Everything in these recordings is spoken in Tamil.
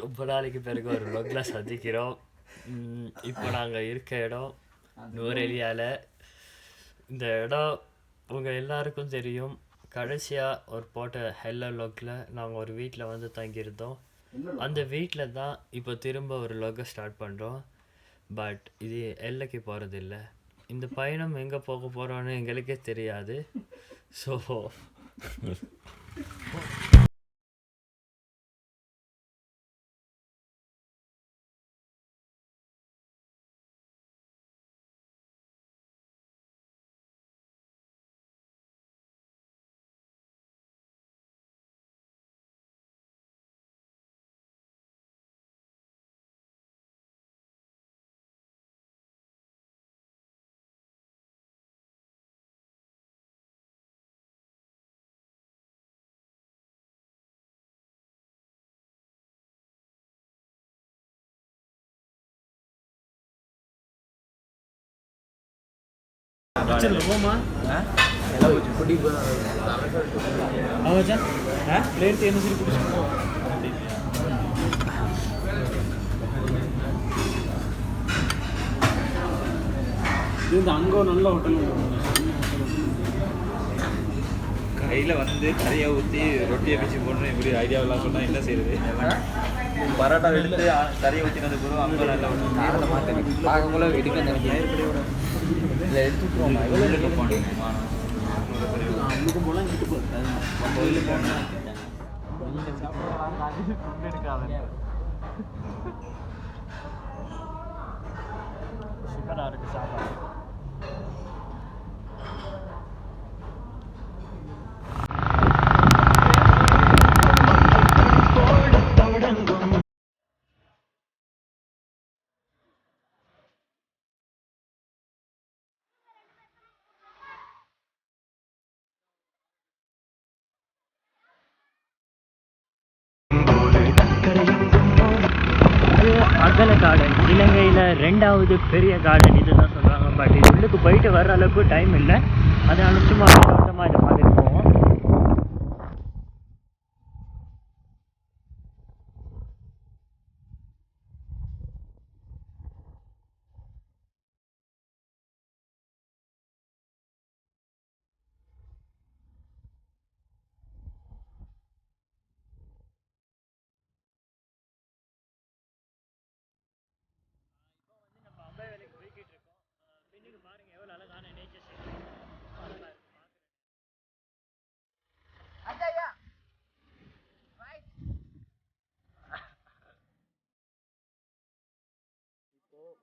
ரொம்ப நாளைக்கு பிறகு ஒரு லொக்ல சந்திக்கிறோம். இப்போ நாங்கள் இருக்க இடம் நூரெலியாவில். இந்த இடம் உங்கள் எல்லாருக்கும் தெரியும். கடைசியாக ஒரு போட்ட ஹெல்லோ லொக்கில் நாங்கள் ஒரு வீட்டில் வந்து தங்கியிருந்தோம். அந்த வீட்டில் தான் இப்போ திரும்ப ஒரு லொக்கை ஸ்டார்ட் பண்ணுறோம். பட் இது எல்லைக்கு போகிறதில்ல. இந்த பயணம் எங்கே போக போகிறோன்னு எங்களுக்கே தெரியாது. ஸோ அங்கே நல்ல ஹோட்டல் கையில் வந்து கறியை ஊற்றி ரொட்டியை பிச்சு போடணும். இப்படி ஐடியாவெல்லாம் சொன்னால் என்ன செய்யுது? பரோட்டா எடுத்து கறியை ஊற்றினது பிறகு அங்கே நல்லா ஒன்று மாட்டேன் பார்க்கக்குள்ள எடுக்க நினைக்கிறேன். இதில் எடுத்துக்கிறோம். எவ்வளோ போனீங்க? அன்னைக்கு போனால் வீட்டு போகிறேன் கோயிலுக்கு போனேன். சூப்பராக இருக்குது சாப்பாடு. அகல கார்டன் இலங்கையில் 2வது பெரிய கார்டன் இதுதான் சொல்கிறாங்க. பட் இது உள்ளுக்கு போயிட்டு வர்ற அளவுக்கு டைம் இல்லை. அதனால சும்மா ஓட்டமாக இதை பார்த்துட்டு போவோம்.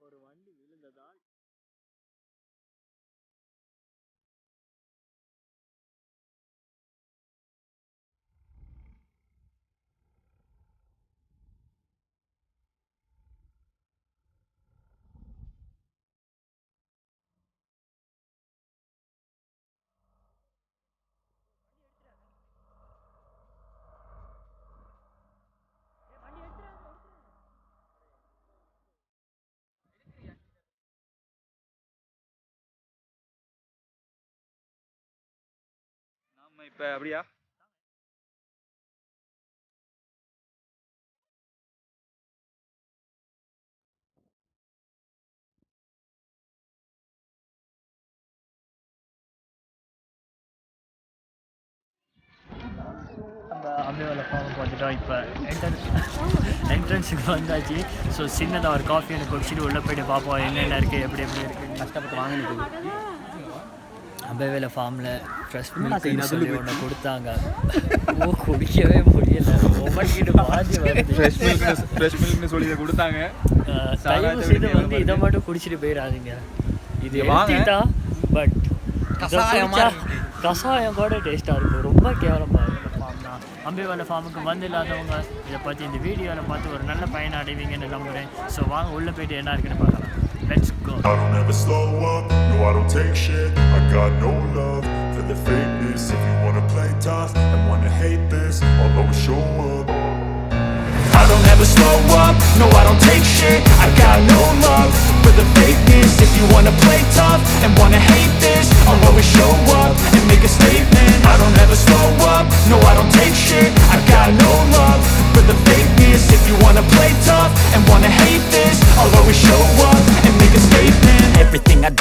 ஒரு வண்டி விழுந்ததால் நம்ம இப்போ அப்படியா நம்ம அம்பிவால ஃபார்முக்கு வந்துட்டோம். இப்போ என்ட்ரன்ஸுக்கு வந்தாச்சு. ஸோ சின்னதாக ஒரு காஃபி எனக்கு குடிச்சிட்டு உள்ளே போய்ட்டு பார்ப்போம் என்னென்ன இருக்குது, எப்படி எப்படி இருக்குது. கஷ்டப்பட்டு வாங்கினது அம்பேவேல ஃபார்மில் ஃப்ரெஷ் மில்க்னு சொல்லி ஒன்று கொடுத்தாங்க. குடிக்கவே முடியல. ஒவ்வொருக்கிட்டு பாதி வருது. ஃப்ரெஷ் மில்க்னு சொல்லி கொடுத்தாங்க. தயவு செய்து வந்து இதை மட்டும் குடிச்சிட்டு போயிடாதீங்க. இது வாங்கிட்டா பட் கசாயம் கூட டேஸ்ட்டாக இருக்கும். ரொம்ப கேவலமாக இருக்குது ஃபார்ம் தான். அம்பிவால ஃபார்முக்கு வந்து இல்லாதவங்க இதை பற்றி இந்த வீடியோவில் பார்த்து ஒரு நல்ல பயன் அடைவீங்கன்னு நம்புகிறேன். ஸோ வாங்க உள்ளே போய்ட்டு என்ன இருக்குன்னு பார்க்கலாம். Let's go. I don't ever slow up, no I don't take shit. I got no love for the fakeness. If you wanna play tough and wanna hate this, I'll always show up. I don't ever slow up, no I don't take shit. I got no love for the fakeness. If you wanna play tough and wanna hate this, I'll always show up and make a statement. I don't ever slow up, no I don't take shit. I got no love for the fakeness. If you wanna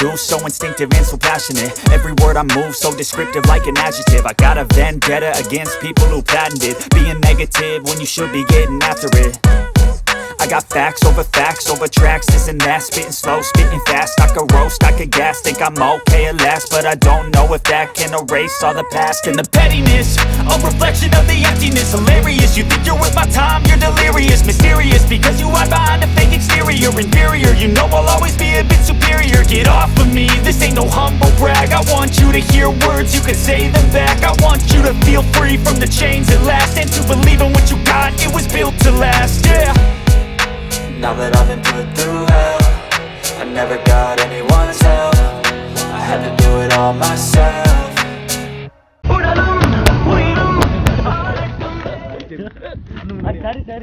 do, so instinctive and so passionate. Every word I move so descriptive like an adjective. I got a vendetta against people who patented being negative when you should be getting after it. I got facts over tracks, this and that. Spitting slow, spitting fast, I could roast, I could gas. Think I'm okay at last, but I don't know if that can erase all the past. And the pettiness, a reflection of the emptiness. Hilarious, you think you're worth my time, you're delirious. Mysterious, because you hide behind a fake exterior. Inferior, you know I'll always be a bit superior. Get off of me, this ain't no humble brag. I want you to hear words, you can say them back. I want you to feel free from the chains at last, and to believe in what you got, it was built to last, yeah. Now that I've been put through hell, I never got anyone's help. I had to do it all myself.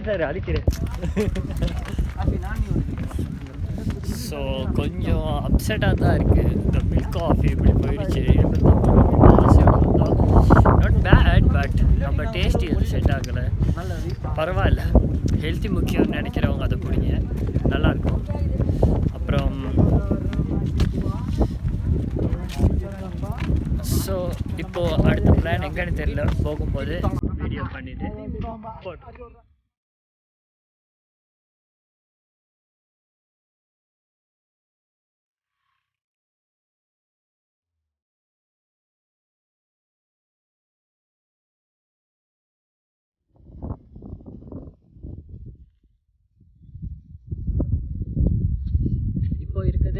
சரி அடிக்கிறேன். ஸோ கொஞ்சம் அப்செட்டாக தான் இருக்குது. இந்த மில்க் காஃபி இப்படி போயிடுச்சு. நாட் பேட், பட் நம்ம டேஸ்டி எதுவும் செட் ஆகலை. பரவாயில்ல, ஹெல்த்தி முக்கியம்னு நினைக்கிறவங்க அதை குடிங்க, நல்லாயிருக்கும். அப்புறம் ஸோ இப்போது அடுத்த பிளான் எங்கன்னு தெரியல. போகும்போது வீடியோ பண்ணிவிட்டு போட்டு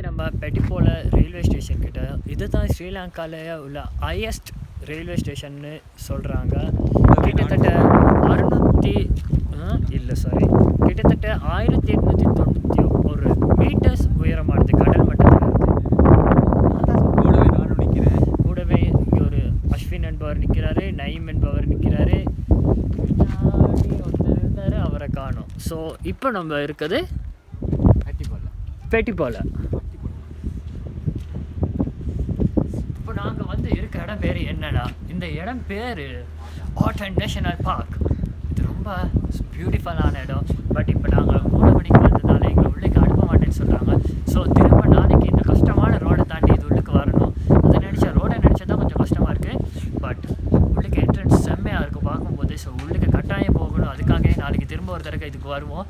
நம்ம பெட்டிப்போல ரயில்வே ஸ்டேஷன் கிட்ட. இதுதான் ஸ்ரீலங்காலேயே உள்ள ஹையஸ்ட் ரயில்வே ஸ்டேஷன்னு சொல்கிறாங்க. கிட்டத்தட்ட 1891 மீட்டர்ஸ் உயரமானது கடல் மட்டத்தில் இருக்குது. கூடவே இங்கே ஒரு அஸ்வின் என்பவர் நிற்கிறாரு, நயீம் என்பவர் நிற்கிறாரு, ஒருத்தர் இருந்தார், அவரை காணும். ஸோ இப்போ நம்ம இருக்குது பெட்டிப்போல. இப்போ நாங்கள் வந்து இருக்க இடம் பேர் என்னடா, இந்த இடம் பேர் ஆட்டன் நேஷனல் பார்க். இது ரொம்ப பியூட்டிஃபுல்லான இடம். பட் இப்போ நாங்கள் 3 மணிக்கு வந்ததால் எங்களை உள்ளுக்கு அனுப்ப மாட்டேன்னு சொல்கிறாங்க. ஸோ திரும்ப நாளைக்கு இந்த கஷ்டமான ரோடை தாண்டி இது உள்ளுக்கு வரணும். அதை ரோடை நினச்சா தான் கொஞ்சம் கஷ்டமாக இருக்குது. பட் உள்ளுக்கு என்ட்ரன்ஸ் செம்மையாக இருக்கும் பார்க்கும்போது. ஸோ உள்ளுக்கு கட்டாயம் போகணும். அதுக்காகவே நாளைக்கு திரும்ப ஒரு தடவை இதுக்கு வருவோம்.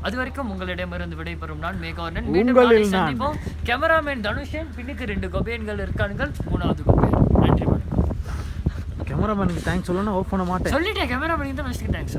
அது வரைக்கும் உங்களிடமிருந்து விடைபெறும் நான் மேகவர்ணன். மீண்டும் சந்திப்போம். கேமராமேன் தனுஷன், பின்னுக்கு 2 கொபேன்கள் இருக்கானுங்கள், 3வது கொபேன். நன்றி வணக்கம். கேமராமேனுக்கு தேங்க்ஸ் சொல்லணும், ஓப் பண்ண மாட்டேன் சொல்லிட்டேன். கேமராமேனுக்கு தான் தேங்க்ஸ்.